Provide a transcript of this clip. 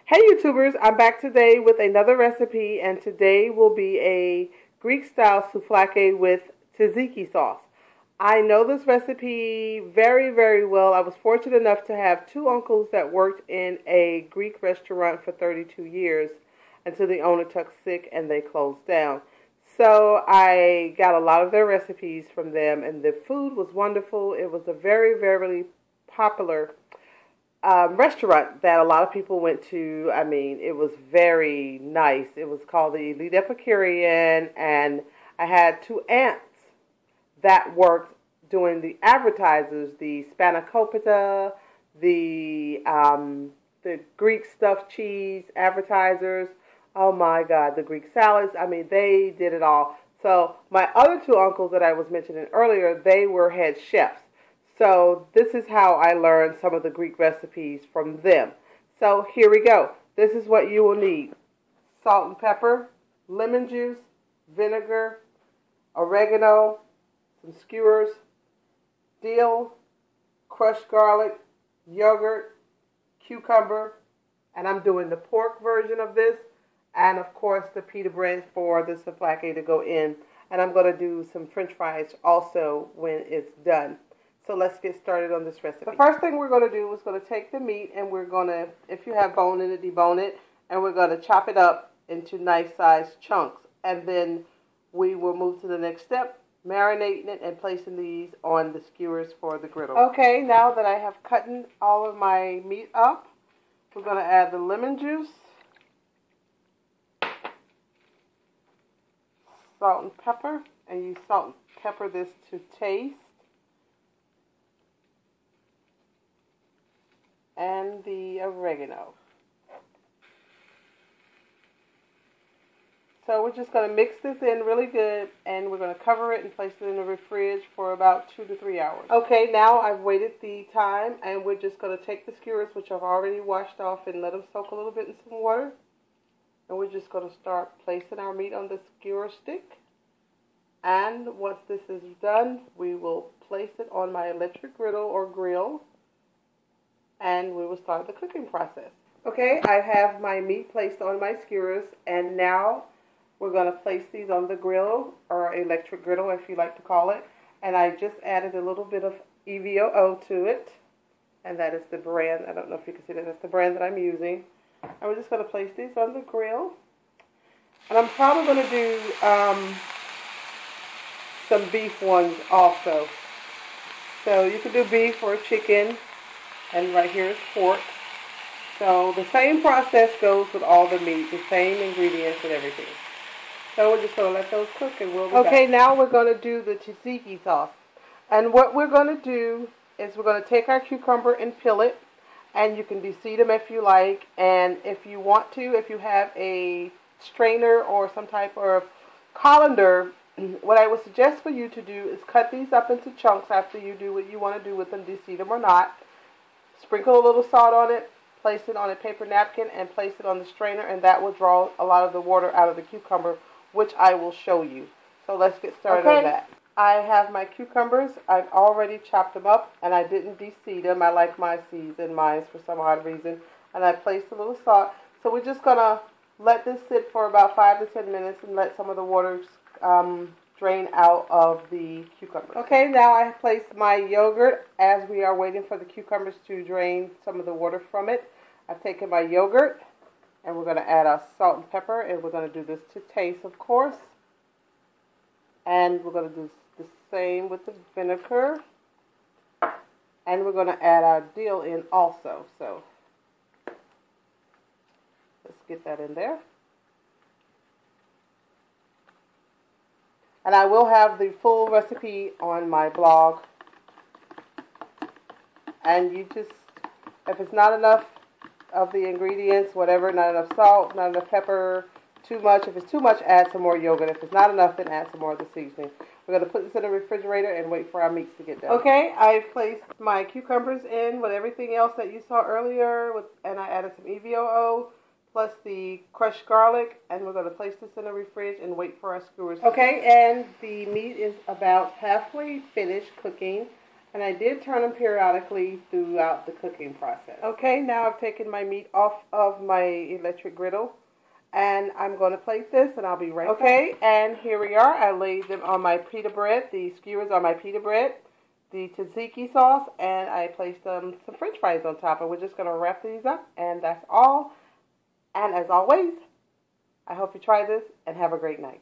Hey YouTubers, I'm back today with another recipe, and today will be a Greek style souvlaki with tzatziki sauce. I know this recipe very, very well. I was fortunate enough to have two uncles that worked in a Greek restaurant for 32 years until the owner took sick and they closed down. So I got a lot of their recipes from them, and the food was wonderful. It was a very, very popular restaurant that a lot of people went to. I mean, it was very nice. It was called the Elite Epicurean, and I had two aunts that worked doing the advertisers, the spanakopita, the Greek stuffed cheese advertisers. Oh my God, the Greek salads. I mean, they did it all. So my other two uncles that I was mentioning earlier, they were head chefs. So this is how I learned some of the Greek recipes from them. So here we go. This is what you will need: salt and pepper, lemon juice, vinegar, oregano, some skewers, dill, crushed garlic, yogurt, cucumber, and I'm doing the pork version of this, and of course the pita bread for the souvlaki to go in. And I'm going to do some french fries also when it's done. So let's get started on this recipe. The first thing we're going to do is going to take the meat, and we're going to, if you have bone in it, debone it, and we're going to chop it up into nice sized chunks. And then we will move to the next step, marinating it and placing these on the skewers for the griddle. Okay, now that I have cut all of my meat up, we're going to add the lemon juice, salt and pepper, and you salt and pepper this to taste, and the oregano. So we're just going to mix this in really good, and we're going to cover it and place it in the fridge for about 2 to 3 hours. Okay, now I've waited the time, and we're just going to take the skewers, which I've already washed off, and let them soak a little bit in some water. And we're just going to start placing our meat on the skewer stick. And once this is done, we will place it on my electric griddle or grill, and we will start the cooking process. Okay, I have my meat placed on my skewers, and now we're going to place these on the grill, or electric griddle if you like to call it. And I just added a little bit of EVOO to it, and that is the brand. I don't know if you can see that. That's the brand that I'm using. And we're just going to place these on the grill. And I'm probably going to do some beef ones also. So you can do beef or chicken. And right here is pork. So the same process goes with all the meat, the same ingredients and everything. So we're just going to let those cook, and we'll be back. Okay, now we're going to do the tzatziki sauce. And what we're going to do is we're going to take our cucumber and peel it. And you can de-seed them if you like. And if you want to, if you have a strainer or some type of colander, what I would suggest for you to do is cut these up into chunks after you do what you want to do with them, de-seed them or not. Sprinkle a little salt on it, place it on a paper napkin, and place it on the strainer, and that will draw a lot of the water out of the cucumber, which I will show you. So let's get started on that. I have my cucumbers. I've already chopped them up, and I didn't de-seed them. I like my seeds in mine for some odd reason. And I placed a little salt. So we're just going to let this sit for about 5 to 10 minutes and let some of the water drain out of the cucumbers. Okay, now I have placed my yogurt as we are waiting for the cucumbers to drain some of the water from it. I've taken my yogurt, and we're going to add our salt and pepper, and we're going to do this to taste, of course. And we're going to do the same with the vinegar. And we're going to add our dill in also. So let's get that in there. And I will have the full recipe on my blog. And you just, if it's not enough of the ingredients, whatever, not enough salt, not enough pepper, too much. If it's too much, add some more yogurt. If it's not enough, then add some more of the seasoning. We're going to put this in the refrigerator and wait for our meats to get done. Okay, I've placed my cucumbers in with everything else that you saw earlier, and I added some EVOO plus the crushed garlic, and we're going to place this in the fridge and wait for our skewers. Okay, and the meat is about halfway finished cooking, And I did turn them periodically throughout the cooking process. Okay, now I've taken my meat off of my electric griddle. And I'm going to plate this, and I'll be right back. Okay, and here we are. I laid them on my pita bread, the skewers on my pita bread, the tzatziki sauce, and I placed some french fries on top. And we're just going to wrap these up, and that's all. And as always, I hope you try this, and have a great night.